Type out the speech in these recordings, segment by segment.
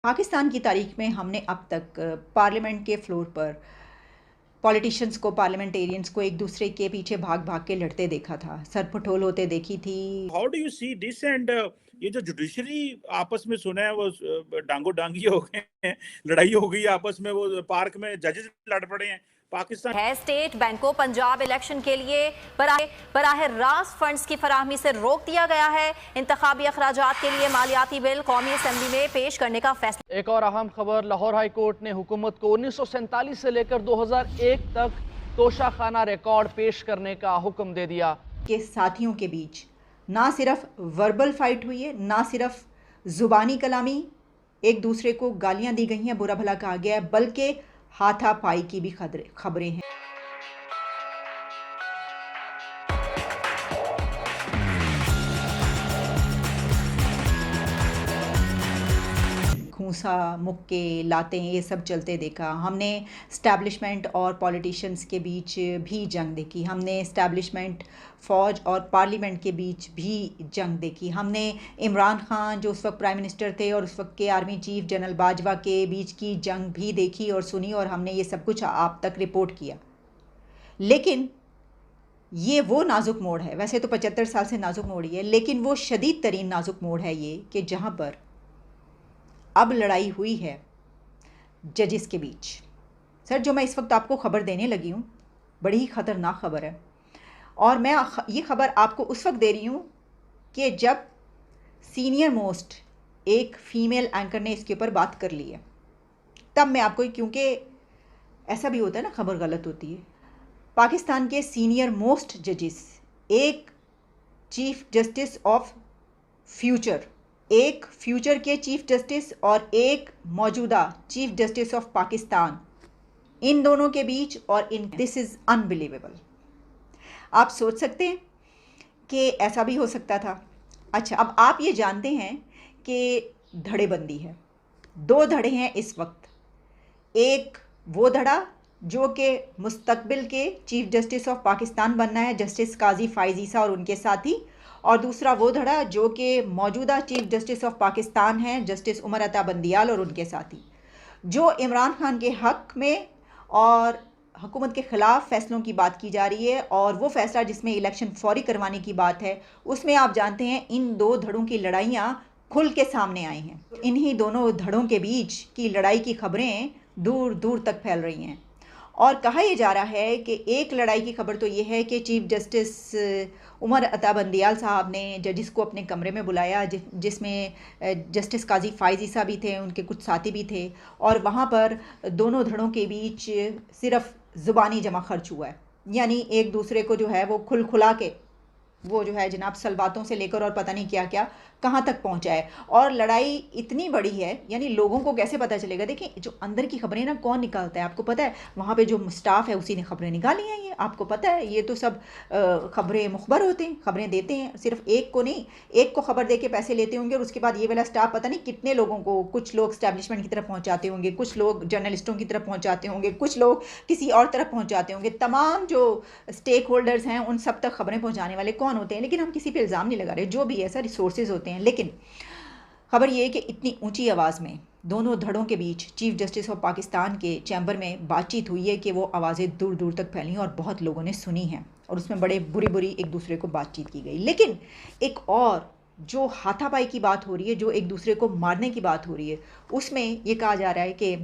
पाकिस्तान की तारीख में हमने अब तक पार्लियामेंट के फ्लोर पर पॉलिटिशियंस को, पार्लियामेंटेरियंस को एक दूसरे के पीछे भाग भाग के लड़ते देखा था, सरपटोल होते देखी थी। How do you see this and ये जो जुडिशरी आपस में सुना है वो डांगो डांगी हो गए हैं, लड़ाई हो गई आपस में, वो पार्क में जजेस लड़ पड़े हैं पाकिस्तान है। स्टेट बैंक को पंजाब इलेक्शन के लिए बराह रास्त फंड्स की फराहमी से रोक दिया गया है। इंतखाबी अखराजात के लिए मालियाती बिल कौमी असम्बली में पेश करने का फैसला। एक और अहम खबर, लाहौर हाई कोर्ट ने हुकूमत को 1947 से लेकर 2001 तक तोशाखाना रिकॉर्ड पेश करने का हुक्म दे दिया। के साथियों के बीच ना सिर्फ वर्बल फाइट हुई है, ना सिर्फ जुबानी कलामी, एक दूसरे को गालियां दी गई हैं, बुरा भला कहा गया है, बल्कि हाथापाई की भी खबरें हैं। घूंसा, मुक्के, लातें, ये सब चलते देखा हमने। स्टैब्लिशमेंट और पॉलिटिशियंस के बीच भी जंग देखी हमने। स्टैब्लिशमेंट, फ़ौज और पार्लियामेंट के बीच भी जंग देखी हमने। इमरान खान जो उस वक्त प्राइम मिनिस्टर थे और उस वक्त के आर्मी चीफ जनरल बाजवा के बीच की जंग भी देखी और सुनी, और हमने ये सब कुछ आप तक रिपोर्ट किया। लेकिन ये वो नाजुक मोड़ है, वैसे तो 75 साल से नाजुक मोड़ ही है, लेकिन वो शदीद तरीन नाजुक मोड़ है ये कि जहाँ पर अब लड़ाई हुई है जजेस के बीच। सर, जो मैं इस वक्त आपको ख़बर देने लगी हूँ बड़ी ही ख़तरनाक ख़बर है, और मैं ये ख़बर आपको उस वक्त दे रही हूँ कि जब सीनियर मोस्ट एक फ़ीमेल एंकर ने इसके ऊपर बात कर ली है, तब मैं आपको, क्योंकि ऐसा भी होता है ना, ख़बर गलत होती है। पाकिस्तान के सीनियर मोस्ट जजेस, एक चीफ जस्टिस ऑफ फ्यूचर, एक फ्यूचर के चीफ जस्टिस और एक मौजूदा चीफ जस्टिस ऑफ पाकिस्तान, इन दोनों के बीच, और इन दिस इज़ अनबिलीवेबल। आप सोच सकते हैं कि ऐसा भी हो सकता था। अच्छा, अब आप ये जानते हैं कि धड़ेबंदी है, दो धड़े हैं इस वक्त। एक वो धड़ा जो कि मुस्तकबिल के चीफ जस्टिस ऑफ पाकिस्तान बनना है, जस्टिस काजी फ़ाइज़ ईसा और उनके साथी, और दूसरा वो धड़ा जो कि मौजूदा चीफ जस्टिस ऑफ पाकिस्तान हैं, जस्टिस उमर अता बंदियाल और उनके साथी, जो इमरान खान के हक़ में और हुकूमत के ख़िलाफ़ फ़ैसलों की बात की जा रही है, और वो फ़ैसला जिसमें इलेक्शन फौरी करवाने की बात है, उसमें आप जानते हैं इन दो धड़ों की लड़ाइयाँ खुल के सामने आई हैं। इन्हीं दोनों धड़ों के बीच की लड़ाई की खबरें दूर दूर तक फैल रही हैं, और कहा यह जा रहा है कि एक लड़ाई की खबर तो ये है कि चीफ जस्टिस उमर अता बंदियाल साहब ने जजिस को अपने कमरे में बुलाया, जिसमें जस्टिस काजी फ़ाइज़ ईसा भी थे, उनके कुछ साथी भी थे, और वहाँ पर दोनों धड़ों के बीच सिर्फ ज़ुबानी जमा खर्च हुआ है, यानी एक दूसरे को जो है वो खुला के वो जो है जनाब सलवातों से लेकर और पता नहीं क्या क्या कहाँ तक पहुँचा है। और लड़ाई इतनी बड़ी है, यानी लोगों को कैसे पता चलेगा? देखिए, जो अंदर की खबरें ना कौन निकालता है आपको पता है? वहाँ पे जो स्टाफ है उसी ने खबरें निकाली हैं, ये आपको पता है। ये तो सब खबरें मुखबर होते हैं, खबरें देते हैं, सिर्फ एक को नहीं, एक को खबर दे के पैसे लेते होंगे, और उसके बाद ये वाला स्टाफ पता नहीं कितने लोगों को, कुछ लोग स्टैब्लिशमेंट की तरफ पहुँचाते होंगे, कुछ लोग जर्नलिस्टों की तरफ पहुँचाते होंगे, कुछ लोग किसी और तरफ पहुँचाते होंगे। तमाम जो स्टेक होल्डर्स हैं उन सब तक खबरें पहुँचाने वाले कौन होते हैं? लेकिन हम किसी पे इल्ज़ाम नहीं लगा रहे, जो भी ऐसा रिसोर्सेज होते हैं। लेकिन खबर ये है कि इतनी ऊंची आवाज़ में दोनों धड़ों के बीच चीफ जस्टिस ऑफ पाकिस्तान के चैम्बर में बातचीत हुई है कि वो आवाज़ें दूर दूर तक फैली और बहुत लोगों ने सुनी हैं, और उसमें बड़े बुरी बुरी एक दूसरे को बातचीत की गई। लेकिन एक और जो हाथापाई की बात हो रही है, जो एक दूसरे को मारने की बात हो रही है, उसमें ये कहा जा रहा है कि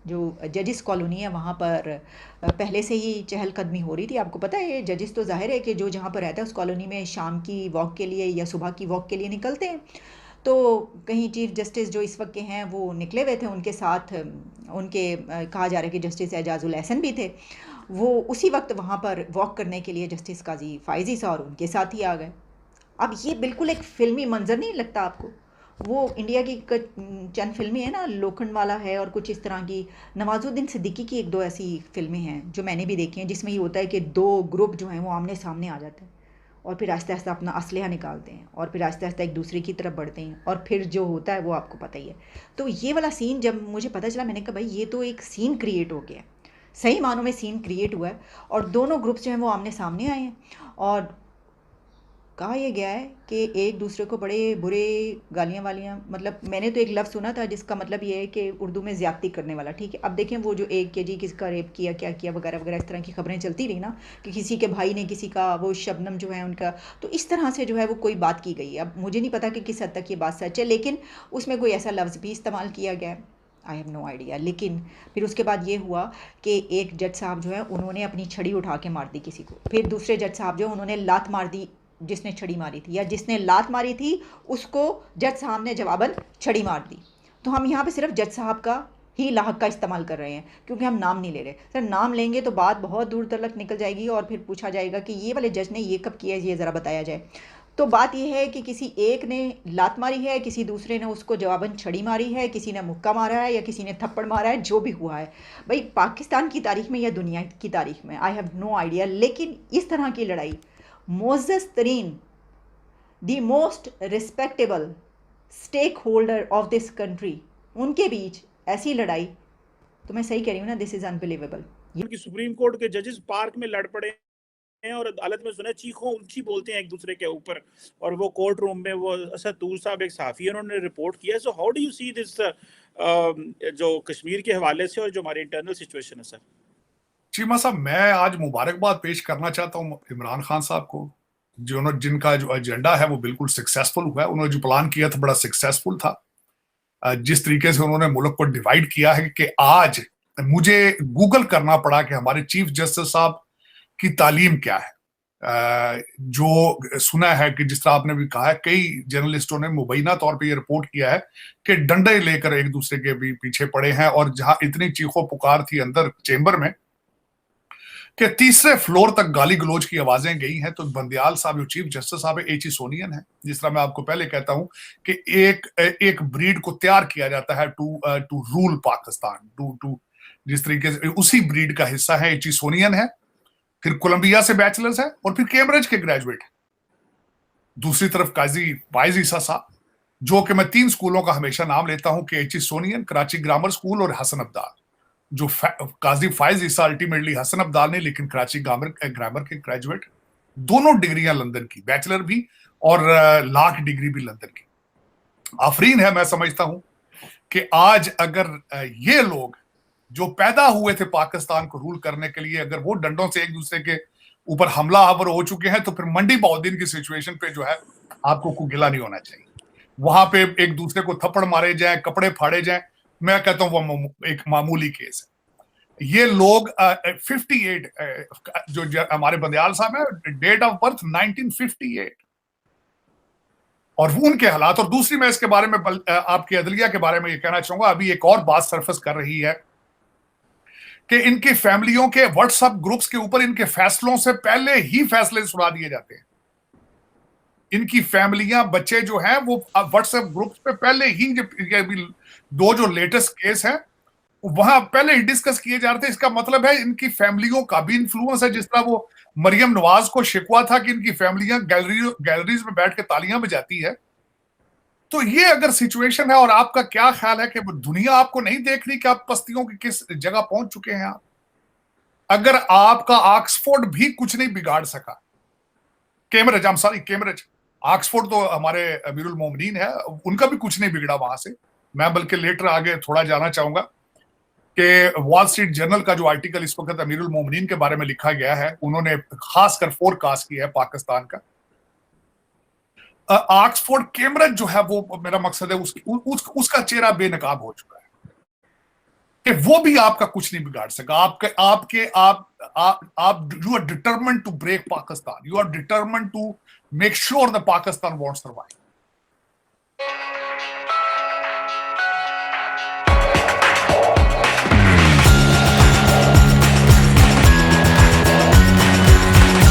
जो जजिस कॉलोनी है वहाँ पर पहले से ही चहलकदमी हो रही थी। आपको पता है, ये जजिस तो जाहिर है कि जो जहाँ पर रहता है उस कॉलोनी में शाम की वॉक के लिए या सुबह की वॉक के लिए निकलते हैं। तो कहीं चीफ जस्टिस जो इस वक्त के हैं वो निकले हुए थे, उनके साथ उनके कहा जा रहा है कि जस्टिस एजाजुल एहसन भी थे। वो उसी वक्त वहाँ पर वॉक करने के लिए जस्टिस काजी फ़ाइज़ ईसा और उनके साथ ही आ गए। अब ये बिल्कुल एक फ़िल्मी मंज़र नहीं लगता आपको? वो इंडिया की चंद फिल्में हैं ना, लोखंडवाला है और कुछ इस तरह की, नवाजुद्दीन सिद्दीकी की एक दो ऐसी फिल्में हैं जो मैंने भी देखी हैं, जिसमें ये होता है कि दो ग्रुप जो हैं वो आमने सामने आ जाते हैं, और फिर आहिस्ता आहिस्ता अपना असलहा निकालते हैं, और फिर आहिस्ता आहिस्ता एक दूसरे की तरफ बढ़ते हैं, और फिर जो होता है वो आपको पता ही है। तो ये वाला सीन जब मुझे पता चला, मैंने कहा भाई ये तो एक सीन क्रिएट हो गया, सही मानों में सीन क्रिएट हुआ है, और दोनों ग्रुप्स जो हैं वो आमने सामने आए हैं। और कहा यह गया है कि एक दूसरे को बड़े बुरे गालियाँ वालियाँ, मतलब मैंने तो एक लफ्ज़ सुना था जिसका मतलब ये है कि उर्दू में ज़्यादती करने वाला। ठीक है, अब देखें वो जो एक के जी किसका रेप किया, क्या किया वगैरह वगैरह, इस तरह की खबरें चलती रही ना कि किसी के भाई ने किसी का, वो शबनम जो है उनका, तो इस तरह से जो है वो कोई बात की गई है। अब मुझे नहीं पता कि किस हद तक ये बात सच है, लेकिन उसमें कोई ऐसा लफ्ज़ भी इस्तेमाल किया गया है, आई हैव नो आइडिया। लेकिन फिर उसके बाद ये हुआ कि एक जज साहब जो है उन्होंने अपनी छड़ी उठा के मार दी किसी को, फिर दूसरे जज साहब जो उन्होंने लात मार दी जिसने छड़ी मारी थी, या जिसने लात मारी थी उसको जज साहब ने जवाबन छड़ी मार दी। तो हम यहाँ पे सिर्फ जज साहब का ही लाहक का इस्तेमाल कर रहे हैं क्योंकि हम नाम नहीं ले रहे। सर नाम लेंगे तो बात बहुत दूर तक निकल जाएगी और फिर पूछा जाएगा कि ये वाले जज ने ये कब किया है, ये ज़रा बताया जाए। तो बात यह है कि किसी एक ने लात मारी है, किसी दूसरे ने उसको जवाबन छड़ी मारी है, किसी ने मुक्का मारा है या किसी ने थप्पड़ मारा है, जो भी हुआ है भाई पाकिस्तान की तारीख में या दुनिया की तारीख में, आई हैव नो आइडिया। लेकिन इस तरह की लड़ाई मोअज़्ज़ज़ तरीन, the most respectable stakeholder of this country, उनके बीच ऐसी लड़ाई, तो मैं सही कह रही हूँ ना, दिस इज़ अनबिलीवेबल। उनकी सुप्रीम कोर्ट के जजेस पार्क में लड़ पड़े हैं और अदालत में सुना चीखों ऊंची बोलते हैं एक दूसरे के ऊपर, और वो कोर्ट रूम में वो असद तूर साहब एक साफी है, उन्होंने रिपोर्ट किया। So how do you see this जो कश्मीर के हवाले से और जो हमारी इंटरनल सिचुएशन है? सर चीमा साहब, मैं आज मुबारकबाद पेश करना चाहता हूँ इमरान खान साहब को, जिनका जो एजेंडा है वो बिल्कुल सक्सेसफुल हुआ है। उन्होंने जो प्लान किया था बड़ा सक्सेसफुल था। जिस तरीके से उन्होंने मुल्क को डिवाइड किया है कि आज मुझे गूगल करना पड़ा कि हमारे चीफ जस्टिस साहब की तालीम क्या है। जो सुना है कि जिस तरह आपने भी कहा है, कई जर्नलिस्टों ने मुबैना तौर पे ये रिपोर्ट किया है कि डंडे लेकर एक दूसरे के भी पीछे पड़े हैं, और जहां इतनी चीखों पुकार थी अंदर चेंबर में कि तीसरे फ्लोर तक गाली गलोच की आवाजें गई हैं। तो बंदियाल साहब जो चीफ जस्टिस साहब है, एच.ई. सोनियन है, जिस तरह मैं आपको पहले कहता हूं कि एक ब्रीड को तैयार किया जाता है टू रूल पाकिस्तान, टू जिस तरीके से उसी ब्रीड का हिस्सा है एच.ई. सोनियन है, फिर कोलंबिया से बैचलर्स है और फिर कैम्ब्रिज के ग्रेजुएट है। दूसरी तरफ काजी फायज ईसा साहब, जो कि मैं 3 स्कूलों का हमेशा नाम लेता हूं कि एच.ई. सोनियन, कराची ग्रामर स्कूल और हसन अब्दाल। जो काजी फायज ईसा अल्टीमेटली हसन अब्दाल ने, लेकिन कराची ग्रामर के ग्रेजुएट, दोनों डिग्रियां लंदन की, बैचलर भी और लॉ की डिग्री भी लंदन की। आफरीन है, मैं समझता हूं कि आज अगर ये लोग जो पैदा हुए थे पाकिस्तान को रूल करने के लिए, अगर वो डंडों से एक दूसरे के ऊपर हमला आवर हो चुके हैं, तो फिर मंडी बहुद्दीन की सिचुएशन पे जो है आपको कोई गिला नहीं होना चाहिए। वहां पे एक दूसरे को थप्पड़ मारे जाए, कपड़े फाड़े जाए, मैं कहता हूं वो एक मामूली केस है। ये लोग 58 जो हमारे बंदियाल साहब है, डेट ऑफ बर्थ 1958, और वो उनके हालात। और दूसरी मैं इसके बारे में आपकी अदलिया के बारे में ये कहना चाहूंगा, अभी एक और बात सरफस कर रही है कि इनकी फैमिलियों के व्हाट्सएप ग्रुप्स के ऊपर इनके फैसलों से पहले ही फैसले सुना दिए जाते हैं। इनकी फैमिलियां, बच्चे जो हैं वो व्हाट्सएप ग्रुप्स पे पहले ही, जब 2 जो लेटेस्ट केस हैं वहां पहले ही डिस्कस किए जा रहे थे। इसका मतलब है इनकी फैमिलियों का भी इन्फ्लुएंस है। जिस तरह वो मरियम नवाज को शिकवा था कि इनकी फैमिलियां गैलरीज में बैठ के तालियां बजाती है, तो ये अगर सिचुएशन है, और आपका क्या ख्याल है कि दुनिया आपको नहीं देख रही कि आप पस्तियों की किस जगह पहुंच चुके हैं आप? अगर आपका ऑक्सफोर्ड भी कुछ नहीं बिगाड़ सका, कैम्ब्रिज, ऑक्सफोर्ड तो हमारे अमीरुल मोमिनीन है, उनका भी कुछ नहीं बिगड़ा वहां से। मैं बल्कि लेटर आगे थोड़ा जाना चाहूंगा कि वॉल स्ट्रीट जर्नल का जो आर्टिकल इस वक्त अमीरुल मोमिनीन के बारे में लिखा गया है, उन्होंने खासकर फोरकास्ट किया है पाकिस्तान का। ऑक्सफोर्ड कैम्ब्रिज जो है, वो मेरा मकसद है उसका चेहरा बेनकाब हो चुका है कि वो भी आपका कुछ नहीं बिगाड़ सका। आप you are determined to break Pakistan, you are determined to make sure the Pakistan won't survive.